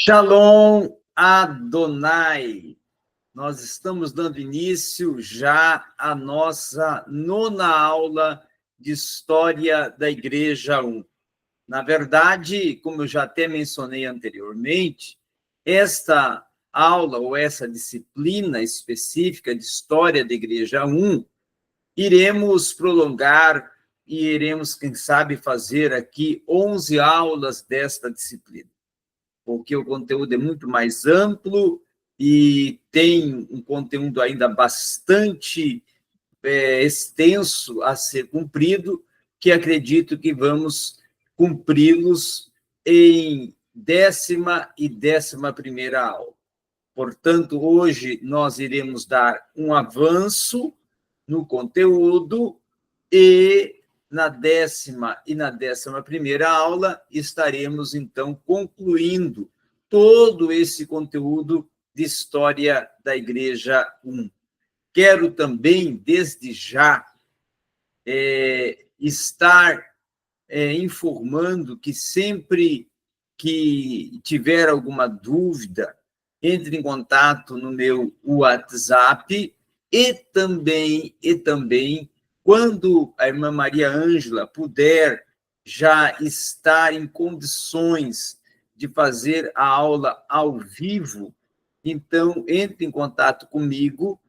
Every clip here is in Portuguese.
Shalom Adonai. Nós estamos dando início já à nossa 9ª aula de História da Igreja 1. Na verdade, como eu já até mencionei anteriormente, esta aula ou essa disciplina específica de História da Igreja 1, iremos prolongar e iremos, quem sabe, fazer aqui 11 aulas desta disciplina, porque o conteúdo é muito mais amplo e tem um conteúdo ainda bastante extenso a ser cumprido, que acredito que vamos cumpri-los em 10ª e 11ª aula. Portanto, hoje nós iremos dar um avanço no conteúdo e na 10ª e na 11ª aula estaremos, então, concluindo todo esse conteúdo de História da Igreja 1. Quero também, desde já, estar informando que sempre que tiver alguma dúvida, entre em contato no meu WhatsApp e também, quando a irmã Maria Ângela puder já estar em condições de fazer a aula ao vivo, então entre em contato comigo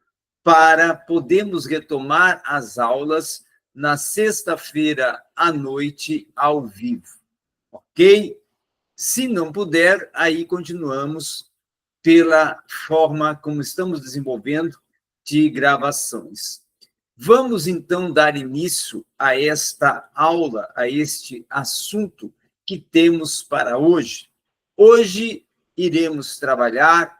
para podermos retomar as aulas na sexta-feira à noite ao vivo, ok? Se não puder, aí continuamos pela forma como estamos desenvolvendo de gravações. Vamos, então, dar início a esta aula, a este assunto que temos para hoje. Hoje iremos trabalhar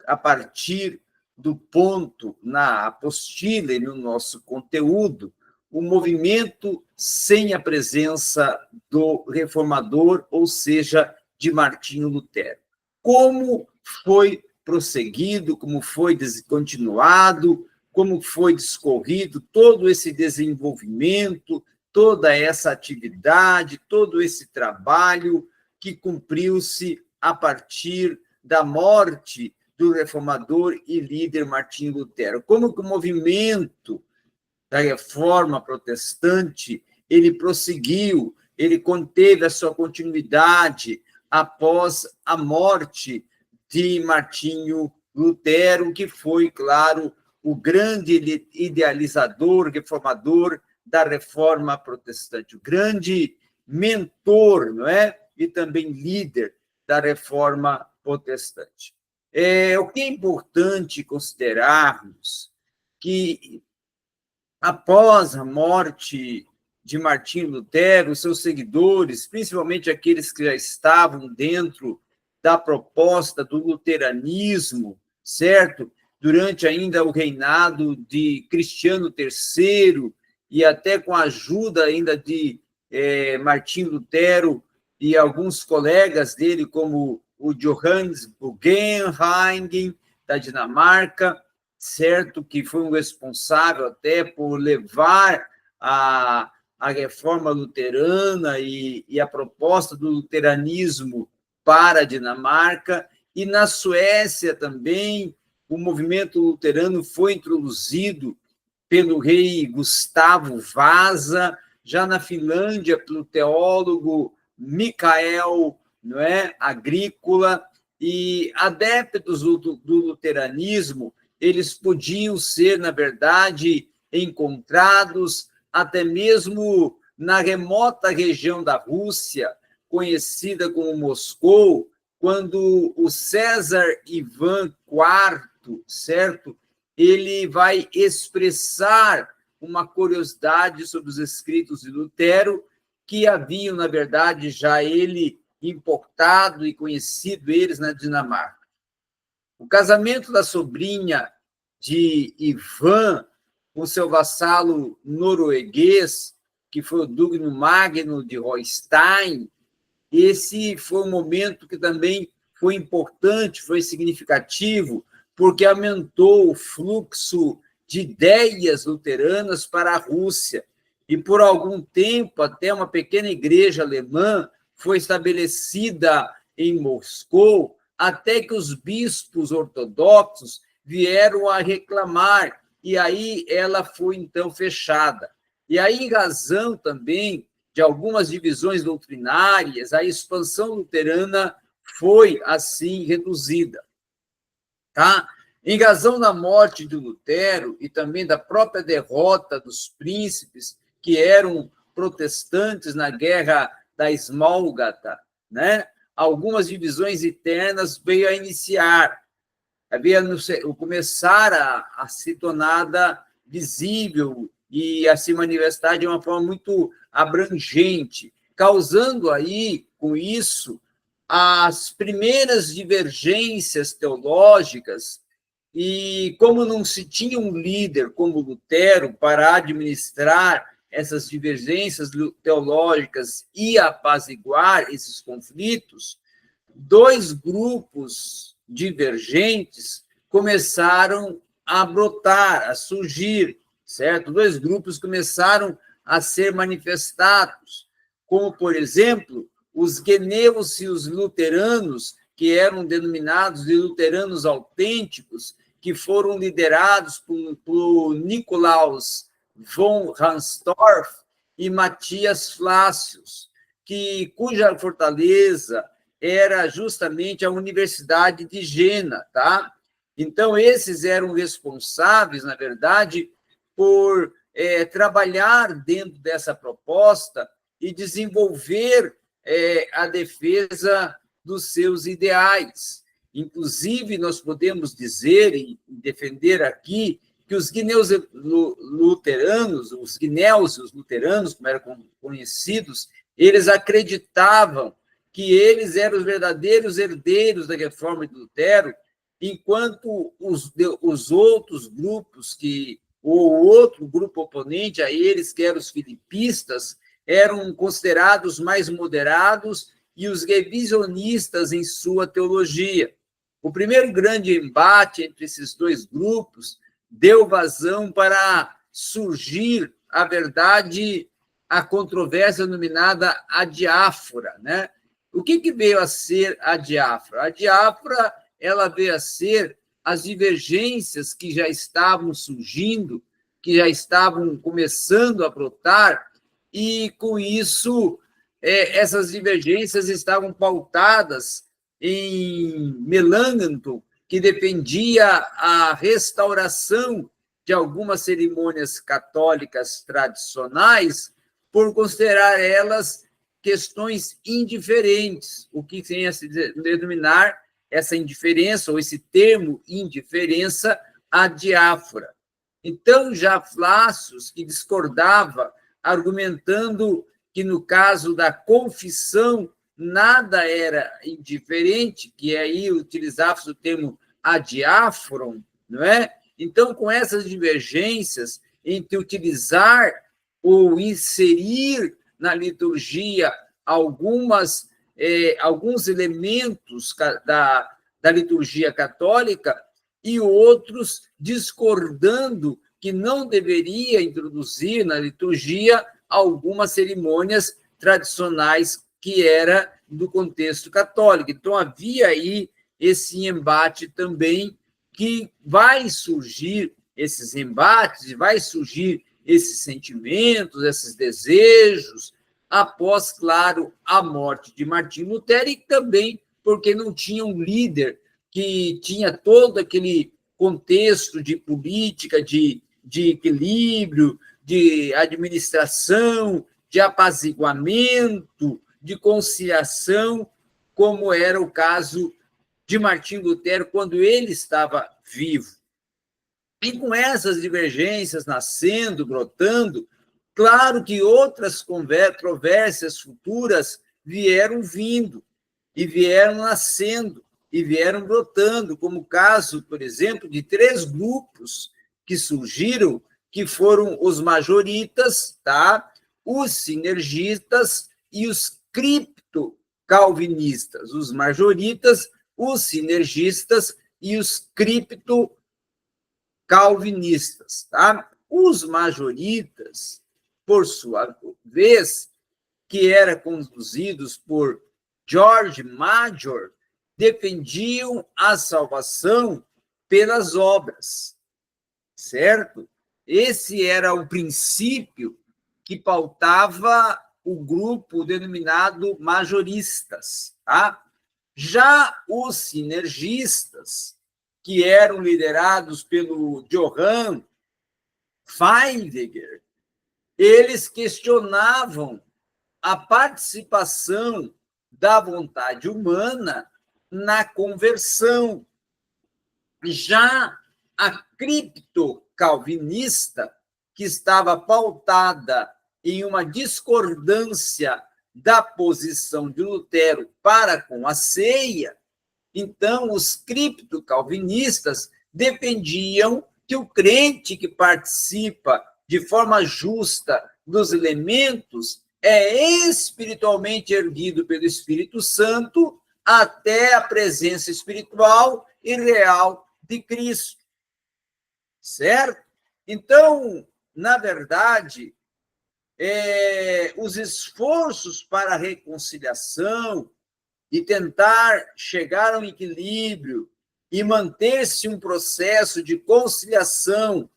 a partir do ponto na apostila e no nosso conteúdo, o movimento sem a presença do reformador, ou seja, de Martinho Lutero. Como foi prosseguido, como foi continuado, como foi discorrido todo esse desenvolvimento, toda essa atividade, todo esse trabalho que cumpriu-se a partir da morte do reformador e líder Martinho Lutero. Como que o movimento da reforma protestante ele prosseguiu, ele conteve a sua continuidade após a morte de Martinho Lutero, que foi, claro, o grande idealizador, reformador da reforma protestante, o grande mentor, não é? E também líder da reforma protestante. O que é importante considerarmos que, após a morte de Martinho Lutero, seus seguidores, principalmente aqueles que já estavam dentro da proposta do luteranismo, certo? Durante ainda o reinado de Cristiano III, e até com a ajuda ainda de Martinho Lutero e alguns colegas dele, como o Johannes Bugenhagen, da Dinamarca, certo? Que foi um responsável até por levar a reforma luterana e a proposta do luteranismo para a Dinamarca, e na Suécia também o movimento luterano foi introduzido pelo rei Gustavo Vasa, já na Finlândia pelo teólogo Mikael, não é, Agrícola, e adeptos do luteranismo, eles podiam ser, na verdade, encontrados até mesmo na remota região da Rússia, conhecida como Moscou, quando o César Ivan IV, certo? Ele vai expressar uma curiosidade sobre os escritos de Lutero, que haviam, na verdade, já ele importado e conhecido eles na Dinamarca. O casamento da sobrinha de Ivan com seu vassalo norueguês, que foi o Dugno Magno de Holstein, esse foi um momento que também foi importante, foi significativo, porque aumentou o fluxo de ideias luteranas para a Rússia. E, por algum tempo, até uma pequena igreja alemã foi estabelecida em Moscou até que os bispos ortodoxos vieram a reclamar, e aí ela foi, então, fechada. E aí, em razão também de algumas divisões doutrinárias, a expansão luterana foi, assim, reduzida. Tá? Em razão da morte de Lutero e também da própria derrota dos príncipes, que eram protestantes na Guerra da Esmálgata, né? Algumas divisões internas veio a iniciar, começar a se tornar visível e a se manifestar de uma forma muito abrangente, causando aí, com isso, as primeiras divergências teológicas, e como não se tinha um líder como Lutero para administrar essas divergências teológicas e apaziguar esses conflitos, dois grupos divergentes começaram a brotar, a surgir, certo? Dois grupos começaram a ser manifestados, como, por exemplo, os gneus e os luteranos, que eram denominados de luteranos autênticos, que foram liderados por Nicolaus von Ransdorff e Matias Flácius, cuja fortaleza era justamente a Universidade de Jena, tá? Então, esses eram responsáveis, na verdade, por trabalhar dentro dessa proposta e desenvolver a defesa dos seus ideais. Inclusive, nós podemos dizer e defender aqui que os gneus luteranos, os gneus luteranos, como eram conhecidos, eles acreditavam que eles eram os verdadeiros herdeiros da reforma de Lutero, enquanto os outros grupos, ou outro grupo oponente a eles, que eram os filipistas, eram considerados mais moderados e os revisionistas em sua teologia. O primeiro grande embate entre esses dois grupos deu vazão para surgir, a verdade, a controvérsia denominada adiáfora, né? O que veio a ser a diáfora? A diáfora, ela veio a ser as divergências que já estavam surgindo, que já estavam começando a brotar, e, com isso, essas divergências estavam pautadas em Melanchthon, que defendia a restauração de algumas cerimônias católicas tradicionais, por considerar elas questões indiferentes, o que tem a se denominar essa indiferença, ou esse termo indiferença, adiáfora. Então, já Flácius, que discordava, argumentando que, no caso da confissão, nada era indiferente, que aí utilizava-se o termo adiáforon, não é? Então, com essas divergências entre utilizar ou inserir na liturgia alguns elementos da liturgia católica e outros discordando que não deveria introduzir na liturgia algumas cerimônias tradicionais que era do contexto católico. Então, havia aí esse embate também, que vai surgir esses embates, vai surgir esses sentimentos, esses desejos, após, claro, a morte de Martim Lutero, e também porque não tinha um líder que tinha todo aquele contexto de política, de equilíbrio, de administração, de apaziguamento, de conciliação, como era o caso de Martim Lutero quando ele estava vivo. E com essas divergências nascendo, brotando, claro que outras controvérsias futuras vieram vindo, e vieram nascendo, e vieram brotando, como o caso, por exemplo, de 3 grupos que surgiram, que foram os majoritas, tá? Os sinergistas e os cripto-calvinistas. Os majoritas, os sinergistas e os cripto-calvinistas, tá? Os majoritas, por sua vez, que eram conduzidos por George Major, defendiam a salvação pelas obras, certo? Esse era o princípio que pautava o grupo denominado majoristas, tá? Já os sinergistas, que eram liderados pelo Johann Weizsäcker, eles questionavam a participação da vontade humana na conversão. Já a criptocalvinista, que estava pautada em uma discordância da posição de Lutero para com a ceia, então os criptocalvinistas defendiam que o crente que participa de forma justa dos elementos é espiritualmente erguido pelo Espírito Santo até a presença espiritual e real de Cristo. Certo? Então, na verdade, os esforços para a reconciliação e tentar chegar a um equilíbrio e manter-se um processo de conciliação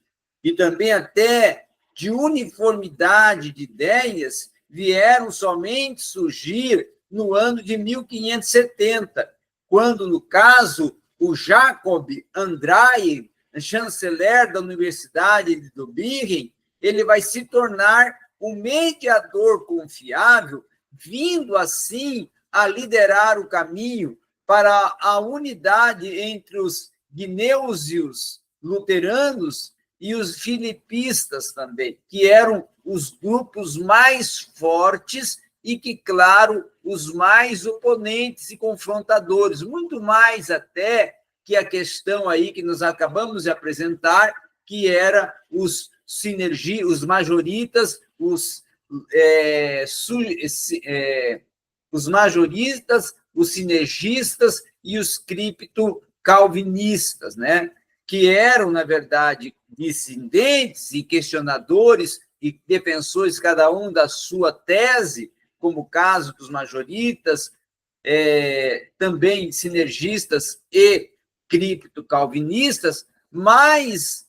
e também até de uniformidade de ideias vieram somente surgir no ano de 1570, quando, no caso, o Jacob Andrade, chanceler da Universidade de Tübingen, ele vai se tornar um mediador confiável, vindo assim a liderar o caminho para a unidade entre os gneusios luteranos e os filipistas também, que eram os grupos mais fortes e que, claro, os mais oponentes e confrontadores, muito mais até que a questão aí que nós acabamos de apresentar, que era os majoritas, os majoristas, os sinergistas e os criptocalvinistas, né? Que eram, na verdade, dissidentes e questionadores e defensores, cada um da sua tese, como o caso dos majoritas, também sinergistas e criptocalvinistas, mas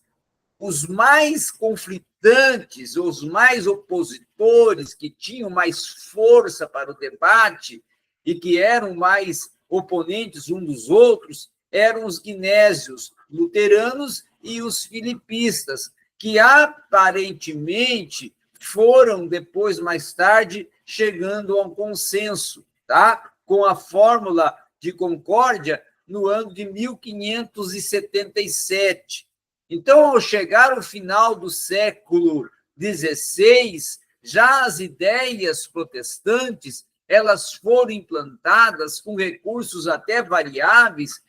os mais conflitantes, os mais opositores, que tinham mais força para o debate e que eram mais oponentes uns dos outros, eram os gnésios luteranos e os filipistas, que aparentemente foram depois, mais tarde, chegando a um consenso, tá? Com a fórmula de concórdia no ano de 1577. Então, ao chegar ao final do século XVI, já as ideias protestantes elas foram implantadas com recursos até variáveis,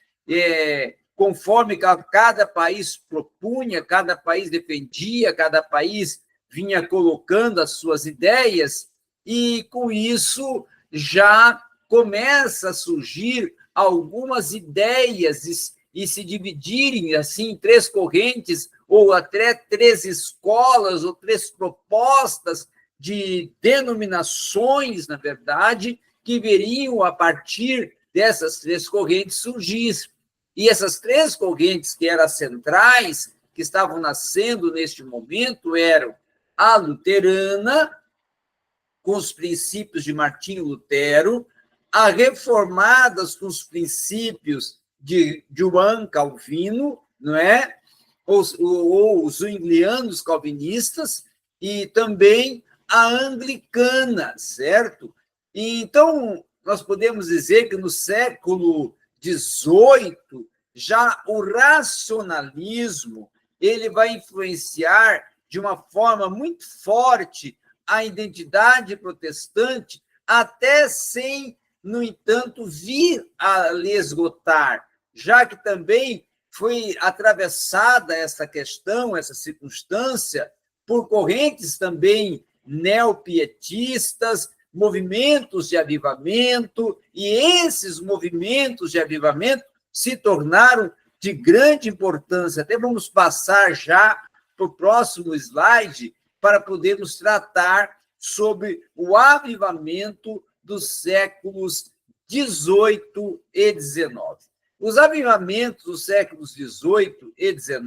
conforme cada país propunha, cada país defendia, cada país vinha colocando as suas ideias, e com isso já começa a surgir algumas ideias e se dividirem assim em três correntes, ou até três escolas, ou três propostas de denominações, na verdade, que veriam a partir dessas três correntes surgir. E essas três correntes que eram centrais, que estavam nascendo neste momento, eram a luterana, com os princípios de Martinho Lutero, a reformadas com os princípios de João Calvino, não é? Ou os zwinglianos calvinistas, e também a anglicana, certo? E, então, nós podemos dizer que no século XVIII, já o racionalismo ele vai influenciar de uma forma muito forte a identidade protestante, até sem, no entanto, vir a lhe esgotar, já que também foi atravessada essa questão, essa circunstância, por correntes também neopietistas, movimentos de avivamento, e esses movimentos de avivamento se tornaram de grande importância. Até vamos passar já para o próximo slide para podermos tratar sobre o avivamento dos séculos XVIII e XIX. Os avivamentos dos séculos XVIII e XIX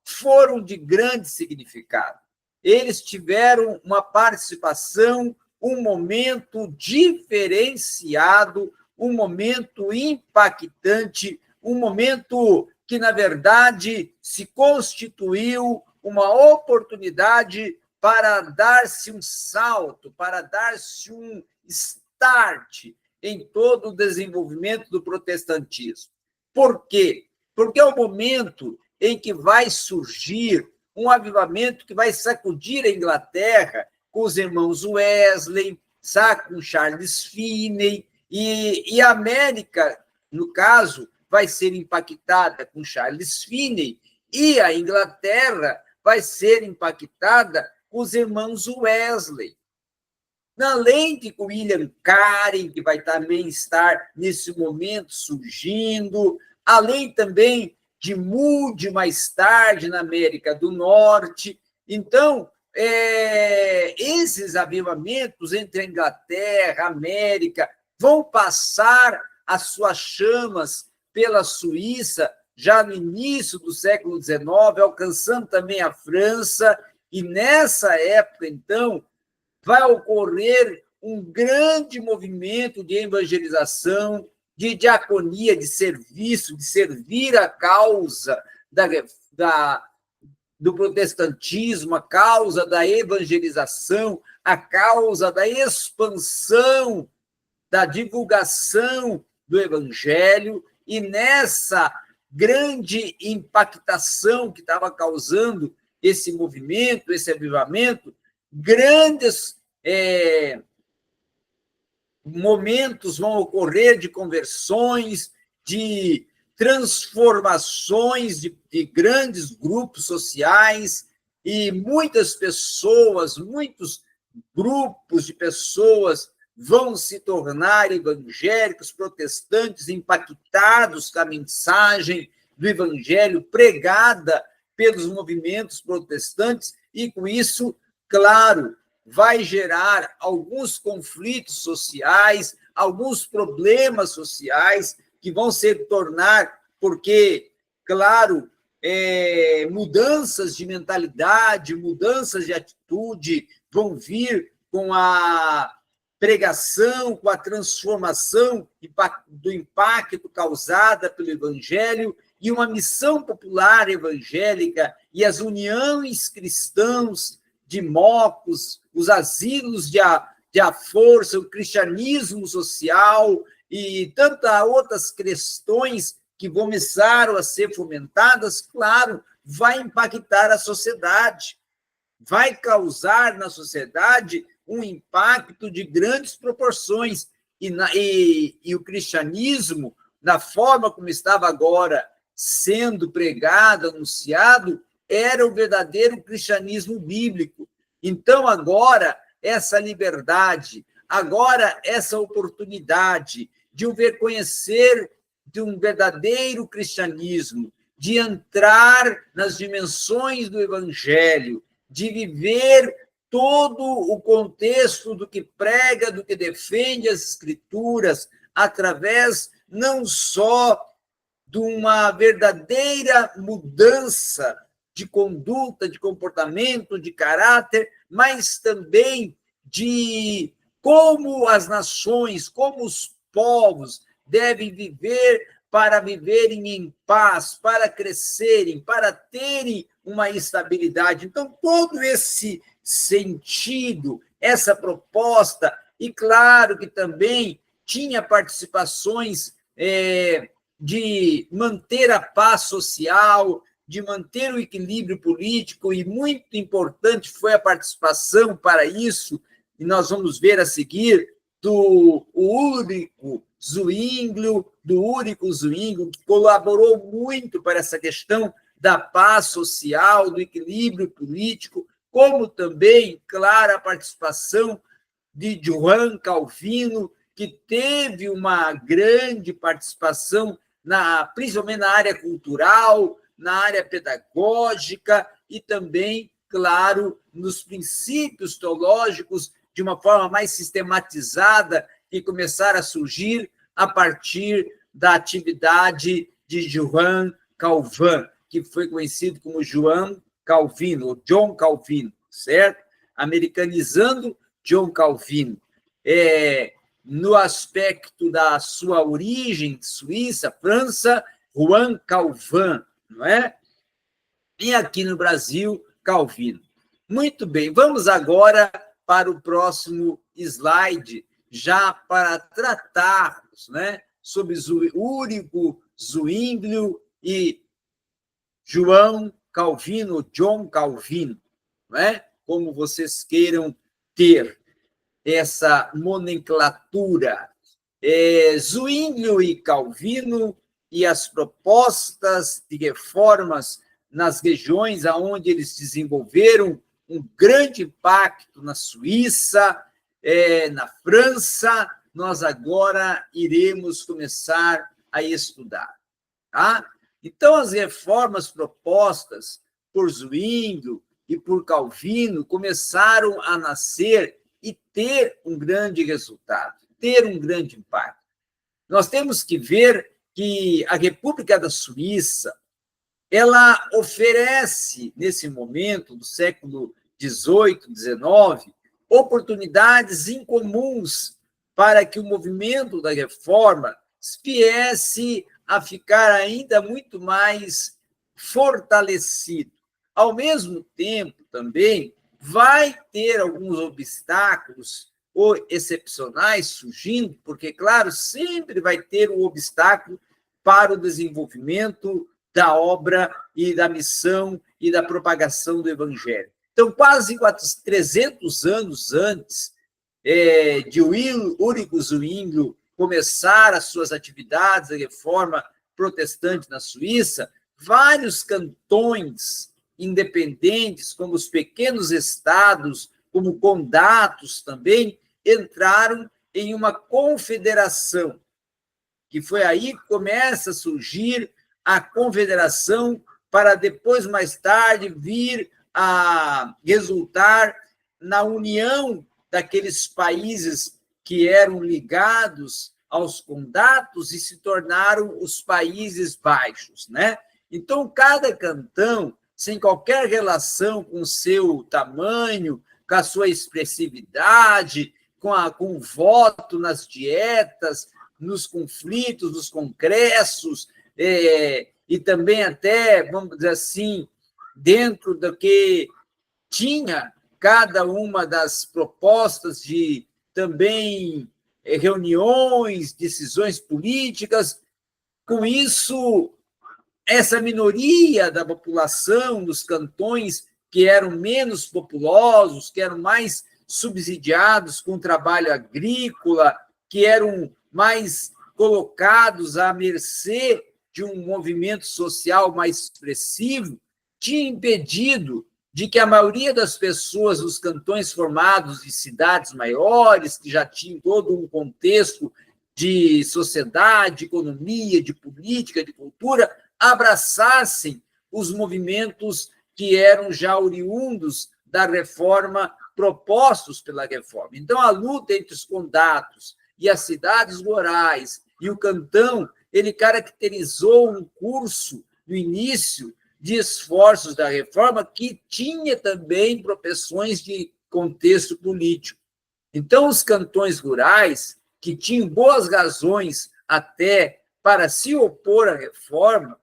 foram de grande significado. Eles tiveram uma participação, um momento diferenciado, um momento impactante, um momento que, na verdade, se constituiu uma oportunidade para dar-se um salto, para dar-se um start em todo o desenvolvimento do protestantismo. Por quê? Porque é o momento em que vai surgir um avivamento que vai sacudir a Inglaterra com os irmãos Wesley, com Charles Finney, e a América, no caso, vai ser impactada com Charles Finney, e a Inglaterra vai ser impactada com os irmãos Wesley. Além de William Carey, que vai também estar nesse momento surgindo, além também de Moody, mais tarde, na América do Norte. Então, esses avivamentos entre a Inglaterra, a América, vão passar as suas chamas pela Suíça, já no início do século XIX, alcançando também a França, e nessa época, então, vai ocorrer um grande movimento de evangelização, de diaconia, de serviço, de servir a causa do protestantismo, a causa da evangelização, a causa da expansão, da divulgação do evangelho, e nessa grande impactação que estava causando esse movimento, esse avivamento, grandes momentos vão ocorrer de conversões, de transformações de grandes grupos sociais, e muitas pessoas, muitos grupos de pessoas vão se tornar evangélicos, protestantes, impactados com a mensagem do evangelho pregada pelos movimentos protestantes, e com isso, claro, vai gerar alguns conflitos sociais, alguns problemas sociais que vão se tornar, porque, claro, mudanças de mentalidade, mudanças de atitude vão vir com a pregação, com a transformação do impacto causada pelo Evangelho, e uma missão popular evangélica, e as uniões cristãs de Mocos, os asilos de força, o cristianismo social e tantas outras questões que começaram a ser fomentadas, claro, vai impactar a sociedade, vai causar na sociedade um impacto de grandes proporções, e o cristianismo, da forma como estava agora sendo pregado, anunciado, era o verdadeiro cristianismo bíblico. Então, agora, essa liberdade, agora, essa oportunidade de conhecer de um verdadeiro cristianismo, de entrar nas dimensões do evangelho, de viver todo o contexto do que prega, do que defende as Escrituras, através não só de uma verdadeira mudança de conduta, de comportamento, de caráter, mas também de como as nações, como os povos devem viver para viverem em paz, para crescerem, para terem uma estabilidade. Então, todo esse sentido, essa proposta, e claro que também tinha participações de manter a paz social, de manter o equilíbrio político, e muito importante foi a participação para isso, e nós vamos ver a seguir, do Ulrico Zwinglio, que colaborou muito para essa questão da paz social, do equilíbrio político, como também, claro, a participação de João Calvino, que teve uma grande participação, principalmente na área cultural, na área pedagógica e também, claro, nos princípios teológicos, de uma forma mais sistematizada, que começaram a surgir a partir da atividade de Johann Calvin, que foi conhecido como João Calvino, ou John Calvino, certo? Americanizando John Calvino. No aspecto da sua origem suíça, França, Juan Calvin, não é? E aqui no Brasil, Calvino. Muito bem, vamos agora para o próximo slide, já para tratarmos, né, sobre Úrico Zwinglio e João Calvino, John Calvino, não é? Como vocês queiram ter essa nomenclatura. Zwinglio e Calvino e as propostas de reformas nas regiões onde eles desenvolveram um grande impacto na Suíça, na França, nós agora iremos começar a estudar. Tá? Então, as reformas propostas por Zwinglio e por Calvino começaram a nascer e ter um grande resultado, ter um grande impacto. Nós temos que ver que a República da Suíça, ela oferece, nesse momento do século XVIII, XIX, oportunidades incomuns para que o movimento da reforma viesse a ficar ainda muito mais fortalecido. Ao mesmo tempo, também, vai ter alguns obstáculos ou excepcionais surgindo, porque, claro, sempre vai ter um obstáculo para o desenvolvimento da obra e da missão e da propagação do Evangelho. Então, quase 300 anos antes de Úrico Zwinglio começar as suas atividades de reforma protestante na Suíça, vários cantões independentes, como os pequenos estados, como condatos também, entraram em uma confederação, que foi aí que começa a surgir a confederação, para depois, mais tarde, vir a resultar na união daqueles países que eram ligados aos condatos e se tornaram os Países Baixos, né? Então, cada cantão, sem qualquer relação com o seu tamanho, com a sua expressividade, com o voto nas dietas, nos conflitos, nos congressos, e também até, vamos dizer assim, dentro do que tinha cada uma das propostas de também reuniões, decisões políticas. Com isso, essa minoria da população dos cantões que eram menos populosos, que eram mais subsidiados com o trabalho agrícola, que eram mais colocados à mercê de um movimento social mais expressivo, tinha impedido de que a maioria das pessoas dos cantões formados de cidades maiores, que já tinham todo um contexto de sociedade, de economia, de política, de cultura, abraçassem os movimentos que eram já oriundos da reforma, propostos pela reforma. Então, a luta entre os condatos e as cidades rurais e o cantão, ele caracterizou um curso, no início, de esforços da reforma que tinha também propensões de contexto político. Então, os cantões rurais, que tinham boas razões até para se opor à reforma,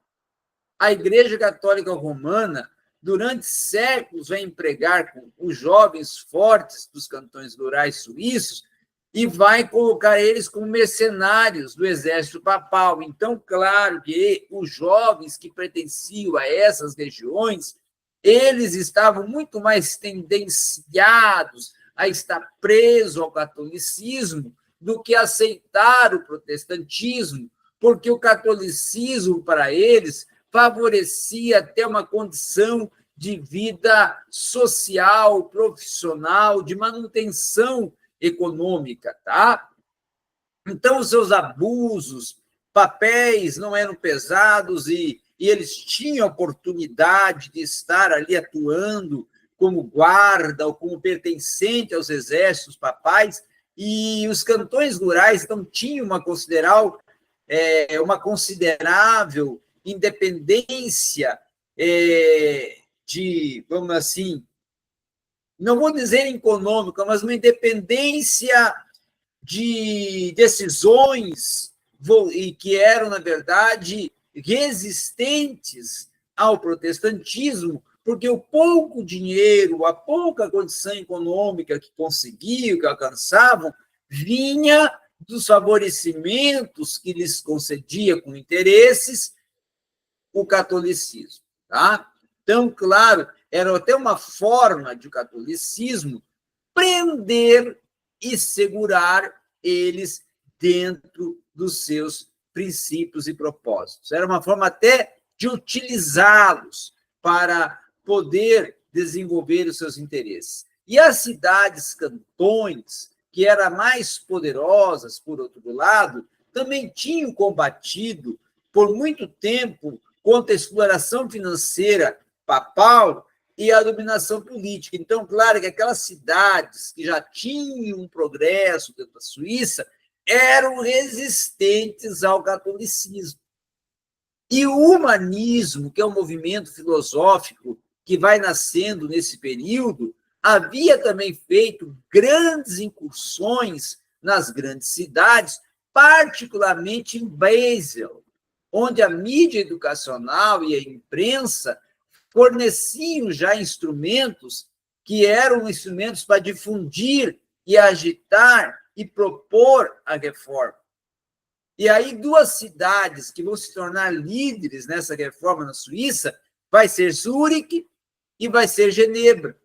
a Igreja Católica Romana, durante séculos, vai empregar com os jovens fortes dos cantões rurais suíços e vai colocar eles como mercenários do exército papal. Então, claro que os jovens que pertenciam a essas regiões, eles estavam muito mais tendenciados a estar presos ao catolicismo do que aceitar o protestantismo, porque o catolicismo, para eles, favorecia até uma condição de vida social, profissional, de manutenção econômica, tá? Então, os seus abusos, papéis não eram pesados e eles tinham oportunidade de estar ali atuando como guarda ou como pertencente aos exércitos papais, e os cantões rurais então tinham uma considerável independência de, vamos assim, não vou dizer econômica, mas uma independência de decisões e que eram, na verdade, resistentes ao protestantismo, porque o pouco dinheiro, a pouca condição econômica que conseguiam, que alcançavam, vinha dos favorecimentos que lhes concedia com interesses o catolicismo. Tá? Então, claro, era até uma forma de o catolicismo prender e segurar eles dentro dos seus princípios e propósitos. Era uma forma até de utilizá-los para poder desenvolver os seus interesses. E as cidades cantões, que eram mais poderosas, por outro lado, também tinham combatido por muito tempo contra a exploração financeira papal e a dominação política. Então, claro que aquelas cidades que já tinham um progresso dentro da Suíça eram resistentes ao catolicismo. E o humanismo, que é um movimento filosófico que vai nascendo nesse período, havia também feito grandes incursões nas grandes cidades, particularmente em Basel, onde a mídia educacional e a imprensa forneciam já instrumentos que eram instrumentos para difundir e agitar e propor a reforma. E aí, duas cidades que vão se tornar líderes nessa reforma na Suíça vai ser Zurique e vai ser Genebra.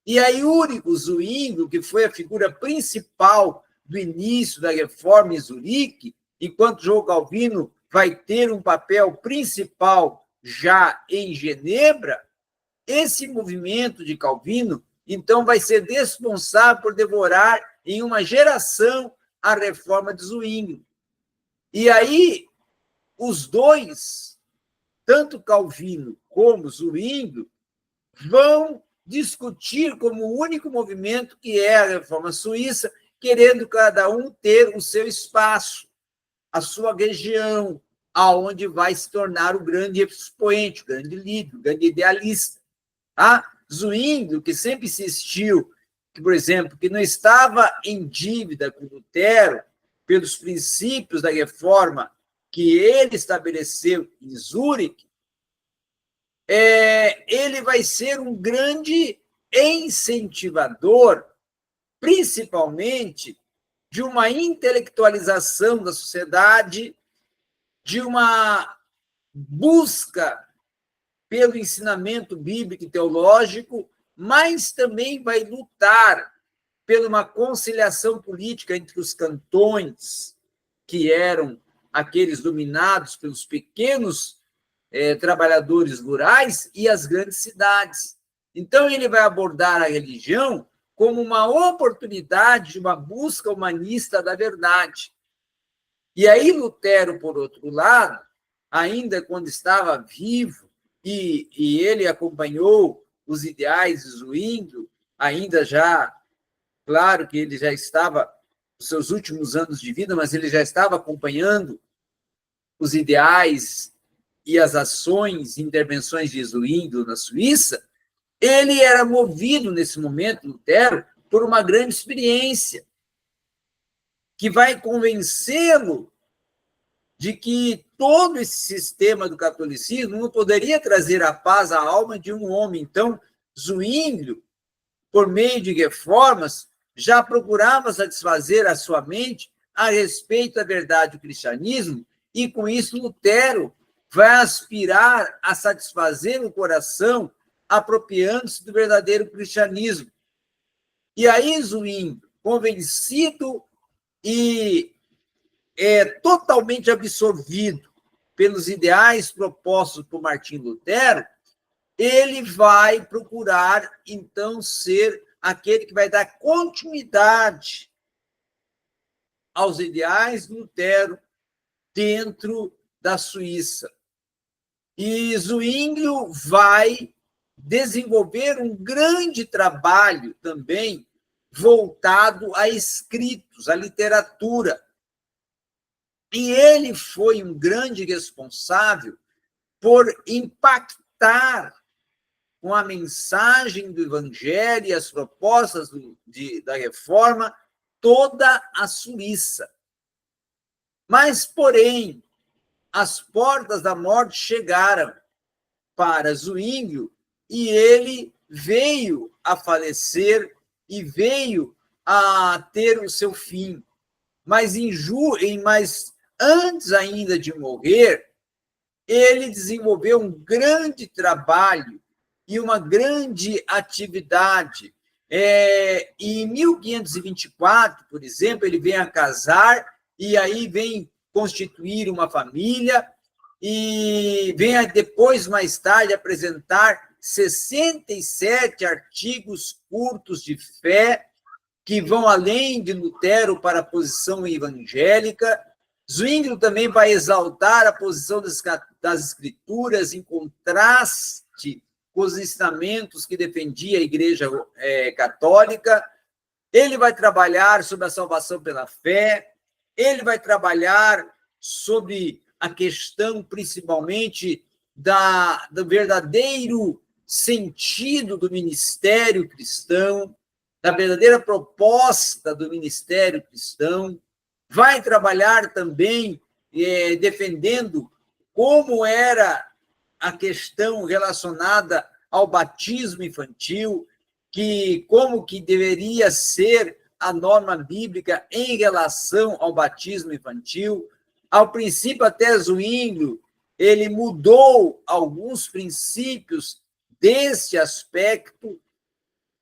E aí, Úrico Zwingli, que foi a figura principal do início da reforma em Zurique, enquanto João Calvino vai ter um papel principal já em Genebra, esse movimento de Calvino, então, vai ser responsável por devorar em uma geração a reforma de Zwingli. E aí, os dois, tanto Calvino como Zwingli, vão discutir como o único movimento que é a reforma suíça, querendo cada um ter o seu espaço, a sua região, aonde vai se tornar o grande expoente, o grande líder, o grande idealista. Tá? Zwingli, que sempre insistiu, que, por exemplo, que não estava em dívida com Lutero pelos princípios da reforma que ele estabeleceu em Zurique, ele vai ser um grande incentivador, principalmente, de uma intelectualização da sociedade, de uma busca pelo ensinamento bíblico e teológico, mas também vai lutar por uma conciliação política entre os cantões, que eram aqueles dominados pelos pequenos trabalhadores rurais, e as grandes cidades. Então, ele vai abordar a religião como uma oportunidade de uma busca humanista da verdade. E aí, Lutero, por outro lado, ainda quando estava vivo, e ele acompanhou os ideais de Zwingli, ainda já, claro que ele já estava nos seus últimos anos de vida, mas ele já estava acompanhando os ideais e as ações e intervenções de Zwingli na Suíça. Ele era movido, nesse momento, Lutero, por uma grande experiência que vai convencê-lo de que todo esse sistema do catolicismo não poderia trazer a paz à alma de um homem. Então, Zwingli, por meio de reformas, já procurava satisfazer a sua mente a respeito da verdade do cristianismo, e, com isso, Lutero vai aspirar a satisfazer o coração, apropriando-se do verdadeiro cristianismo. E aí, Zwingli, convencido e totalmente absorvido pelos ideais propostos por Martim Lutero, ele vai procurar, então, ser aquele que vai dar continuidade aos ideais de Lutero dentro da Suíça. E Zwingli vai desenvolver um grande trabalho também voltado a escritos, a literatura. E ele foi um grande responsável por impactar com a mensagem do Evangelho e as propostas da reforma toda a Suíça. Mas, porém, as portas da morte chegaram para Zwinglio e ele veio a falecer e veio a ter o seu fim. Mas, antes ainda de morrer, ele desenvolveu um grande trabalho e uma grande atividade. Em 1524, por exemplo, ele vem a casar e aí vem constituir uma família e vem depois, mais tarde, apresentar 67 artigos curtos de fé que vão além de Lutero para a posição evangélica. Zwinglio também vai exaltar a posição das Escrituras em contraste com os ensinamentos que defendia a Igreja Católica. Ele vai trabalhar sobre a salvação pela fé, ele vai trabalhar sobre a questão, principalmente, do verdadeiro sentido do ministério cristão, da verdadeira proposta do ministério cristão. Vai trabalhar também defendendo como era a questão relacionada ao batismo infantil, como que deveria ser a norma bíblica em relação ao batismo infantil. Ao princípio, até Zwinglio, ele mudou alguns princípios desse aspecto,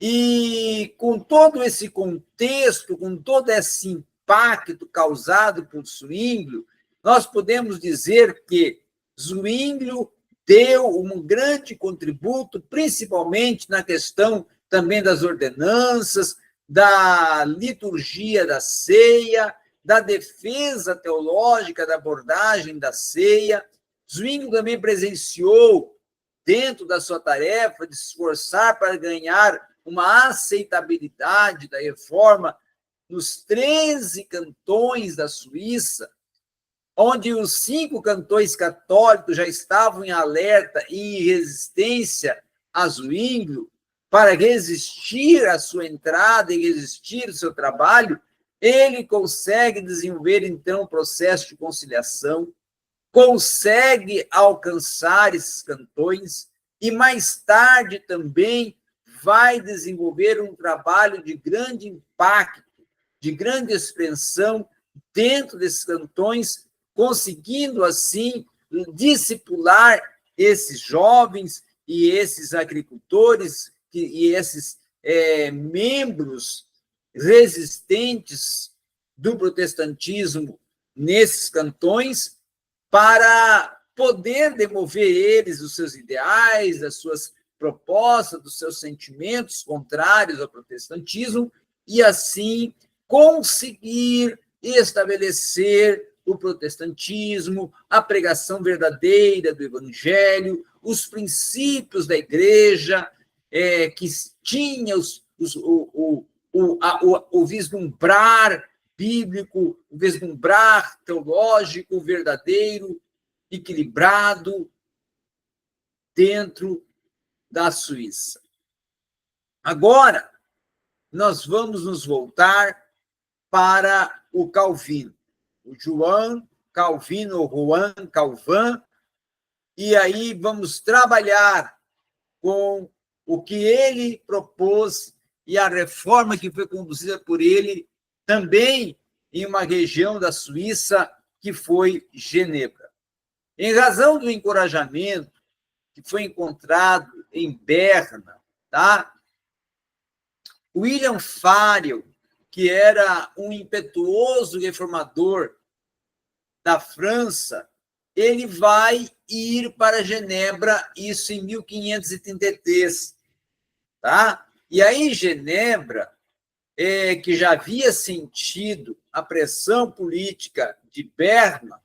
e com todo esse contexto, com todo esse impacto causado por Zwinglio, nós podemos dizer que Zwinglio deu um grande contributo, principalmente na questão também das ordenanças, da liturgia da ceia, da defesa teológica da abordagem da ceia. Zwinglio também presenciou, dentro da sua tarefa de se esforçar para ganhar uma aceitabilidade da reforma nos 13 cantões da Suíça, onde os 5 cantões católicos já estavam em alerta e em resistência a Zwinglio, para resistir à sua entrada e resistir ao seu trabalho, ele consegue desenvolver, então, um processo de conciliação, consegue alcançar esses cantões e, mais tarde, também vai desenvolver um trabalho de grande impacto, de grande expressão dentro desses cantões, conseguindo, assim, discipular esses jovens e esses agricultores e esses membros resistentes do protestantismo nesses cantões, para poder demover eles os seus ideais, as suas propostas, dos seus sentimentos contrários ao protestantismo, e assim conseguir estabelecer o protestantismo, a pregação verdadeira do Evangelho, os princípios da Igreja, que tinha o vislumbrar bíblico, o vislumbrar teológico verdadeiro, equilibrado, dentro da Suíça. Agora, nós vamos nos voltar para o Calvino, o João Calvino, ou Juan Calvin, e aí vamos trabalhar com o que ele propôs e a reforma que foi conduzida por ele também em uma região da Suíça que foi Genebra. Em razão do encorajamento que foi encontrado em Berna, tá? William Farel, que era um impetuoso reformador da França, ele vai ir para Genebra, isso em 1533, tá? E aí Genebra, que já havia sentido a pressão política de Berna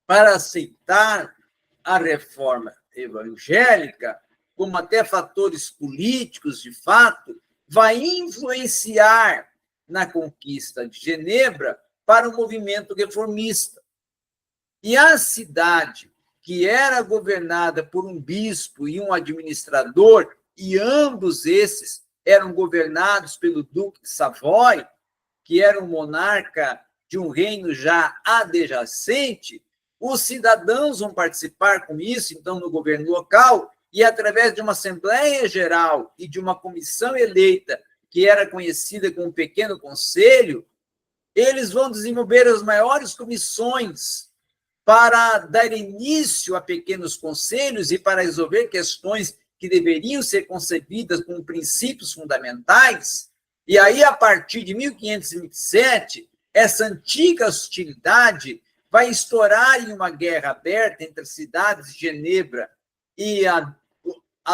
para aceitar a reforma evangélica, como até fatores políticos, de fato, vai influenciar na conquista de Genebra para o movimento reformista. E a cidade, que era governada por um bispo e um administrador, e ambos esses eram governados pelo Duque de Savoy, que era um monarca de um reino já adjacente, os cidadãos vão participar com isso, então, no governo local, e através de uma Assembleia Geral e de uma comissão eleita, que era conhecida como Pequeno Conselho, eles vão desenvolver as maiores comissões para dar início a pequenos conselhos e para resolver questões que deveriam ser concebidas como princípios fundamentais. E aí, a partir de 1527, essa antiga hostilidade vai estourar em uma guerra aberta entre as cidades de Genebra e a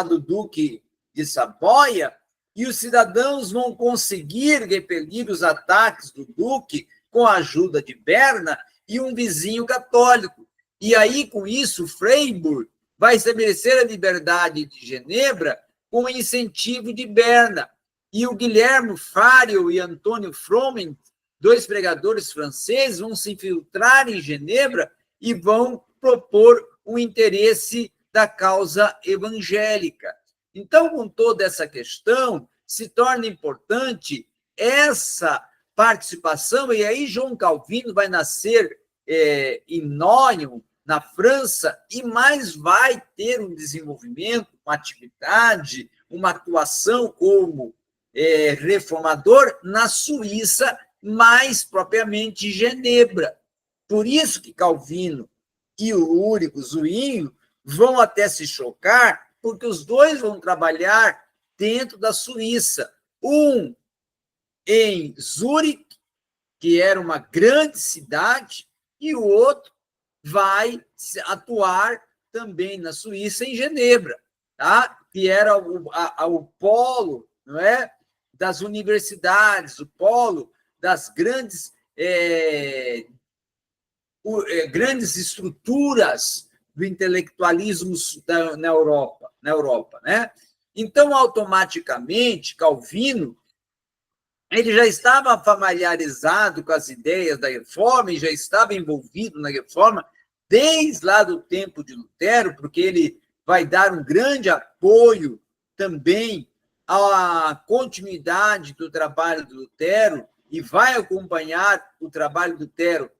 do Duque de Saboia, e os cidadãos vão conseguir repelir os ataques do Duque com a ajuda de Berna e um vizinho católico. E aí, com isso, Freiburg vai estabelecer a liberdade de Genebra com o incentivo de Berna. E o Guilherme Farel e Antônio Froment, dois pregadores franceses, vão se infiltrar em Genebra e vão propor um interesse da causa evangélica. Então, com toda essa questão, se torna importante essa participação, e aí João Calvino vai nascer em Noyon, na França, e mais vai ter um desenvolvimento, uma atividade, uma atuação como reformador na Suíça, mais propriamente em Genebra. Por isso que Calvino e o Úrico Zwinglio vão até se chocar, porque os dois vão trabalhar dentro da Suíça. Um em Zurique, que era uma grande cidade, e o outro vai atuar também na Suíça, em Genebra, tá? Que era o polo, não é, das universidades, o polo das grandes estruturas do intelectualismo na Europa, né? Então, automaticamente, Calvino ele já estava familiarizado com as ideias da reforma e já estava envolvido na reforma desde lá do tempo de Lutero, porque ele vai dar um grande apoio também à continuidade do trabalho de Lutero e vai acompanhar o trabalho de Lutero,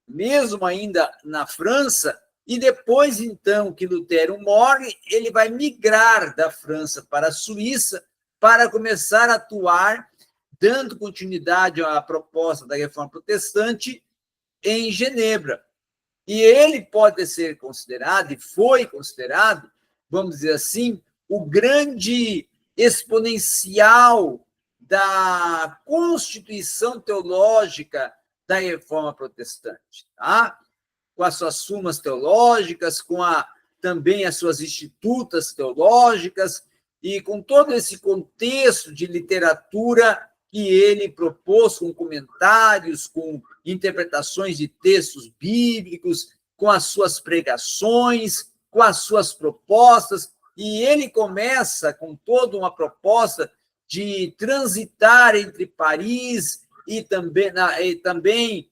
mesmo ainda na França, e depois, então, que Lutero morre, ele vai migrar da França para a Suíça para começar a atuar, dando continuidade à proposta da reforma protestante em Genebra. E ele pode ser considerado, e foi considerado, vamos dizer assim, o grande exponencial da constituição teológica da reforma protestante, tá? Com as suas sumas teológicas, com também as suas institutas teológicas, e com todo esse contexto de literatura que ele propôs, com comentários, com interpretações de textos bíblicos, com as suas pregações, com as suas propostas, e ele começa com toda uma proposta de transitar entre Paris e também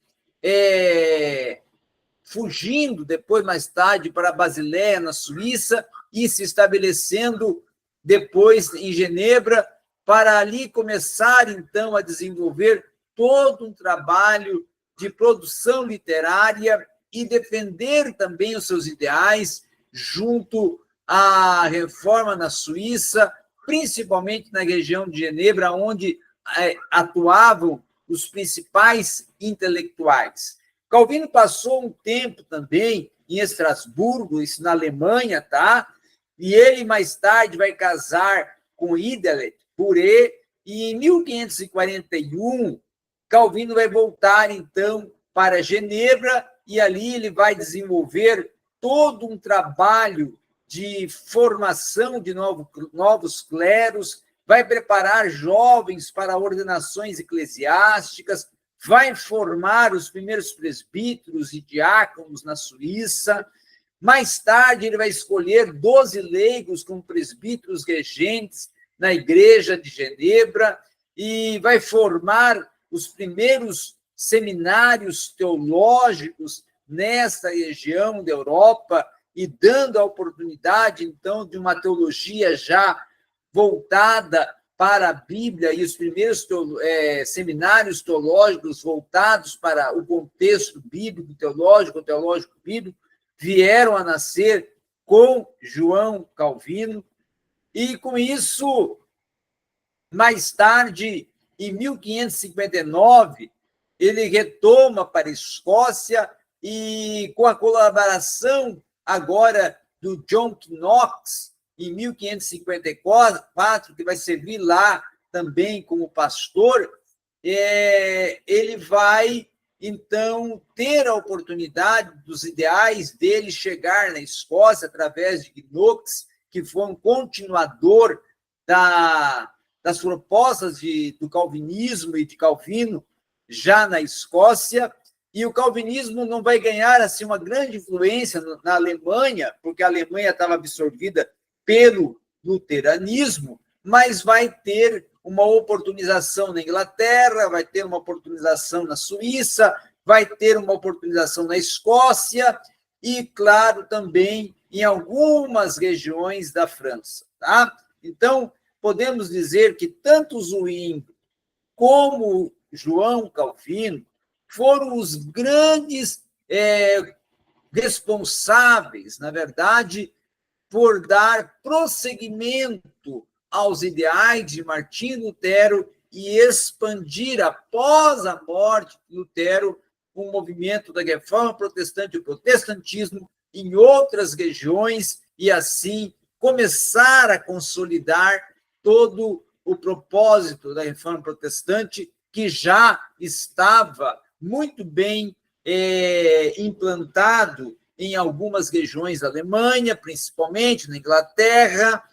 fugindo depois, mais tarde, para Basileia, na Suíça, e se estabelecendo depois em Genebra, para ali começar, então, a desenvolver todo um trabalho de produção literária e defender também os seus ideais junto à reforma na Suíça, principalmente na região de Genebra, onde atuavam os principais intelectuais. Calvino passou um tempo também em Estrasburgo, isso na Alemanha, tá? E ele, mais tarde, vai casar com Hippolyte Pouré, e em 1541, Calvino vai voltar, então, para Genebra, e ali ele vai desenvolver todo um trabalho de formação de novos cleros, vai preparar jovens para ordenações eclesiásticas, vai formar os primeiros presbíteros e diáconos na Suíça. Mais tarde, ele vai escolher 12 leigos como presbíteros regentes na Igreja de Genebra e vai formar os primeiros seminários teológicos nessa região da Europa e dando a oportunidade, então, de uma teologia já voltada para a Bíblia e os primeiros seminários teológicos voltados para o contexto bíblico, teológico bíblico, vieram a nascer com João Calvino, e com isso, mais tarde, em 1559, ele retoma para a Escócia e, com a colaboração agora do John Knox, em 1554, que vai servir lá também como pastor, ele vai, então, ter a oportunidade dos ideais dele chegar na Escócia através de Knox, que foi um continuador das propostas do calvinismo e de Calvino já na Escócia, e o calvinismo não vai ganhar assim uma grande influência na Alemanha, porque a Alemanha estava absorvida pelo luteranismo, mas vai ter uma oportunização na Inglaterra, vai ter uma oportunização na Suíça, vai ter uma oportunização na Escócia e, claro, também em algumas regiões da França. Tá? Então, podemos dizer que tanto Zwingli como João Calvino foram os grandes responsáveis, na verdade, por dar prosseguimento aos ideais de Martim Lutero e expandir, após a morte de Lutero, o movimento da Reforma Protestante e o protestantismo em outras regiões e, assim, começar a consolidar todo o propósito da Reforma Protestante, que já estava muito bem implantado em algumas regiões da Alemanha, principalmente na Inglaterra,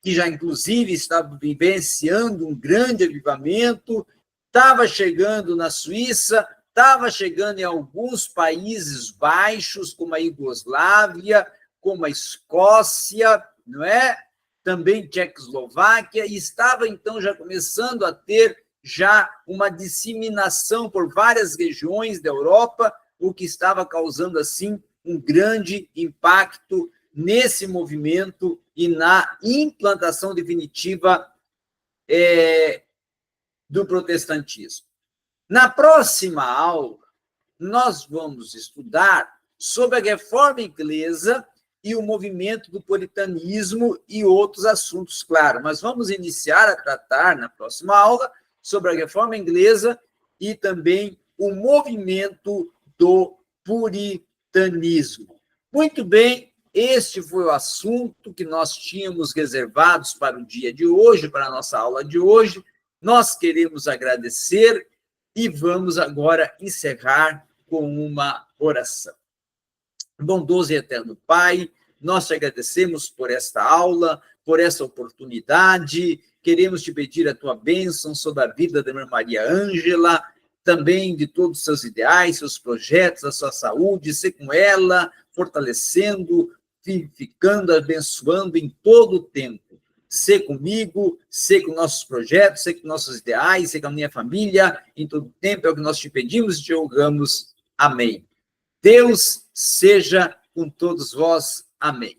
que já, inclusive, estava vivenciando um grande avivamento, estava chegando na Suíça, estava chegando em alguns Países Baixos, como a Iugoslávia, como a Escócia, não é? Também Tchecoslováquia, e estava, então, já começando a ter já uma disseminação por várias regiões da Europa, o que estava causando, assim, um grande impacto nesse movimento e na implantação definitiva do protestantismo. Na próxima aula, nós vamos estudar sobre a Reforma Inglesa e o movimento do puritanismo e outros assuntos, claro, mas vamos iniciar a tratar, na próxima aula, sobre a Reforma Inglesa e também o movimento do puritanismo. Muito bem, este foi o assunto que nós tínhamos reservados para o dia de hoje, para a nossa aula de hoje. Nós queremos agradecer e vamos agora encerrar com uma oração. Bondoso e eterno Pai, nós te agradecemos por esta aula, por essa oportunidade. Queremos te pedir a tua bênção sobre a vida da irmã Maria Ângela, também de todos os seus ideais, seus projetos, a sua saúde, ser com ela, fortalecendo, vivificando, abençoando em todo o tempo. Ser comigo, ser com nossos projetos, ser com nossos ideais, ser com a minha família, em todo o tempo é o que nós te pedimos e te rogamos. Amém. Deus seja com todos vós. Amém.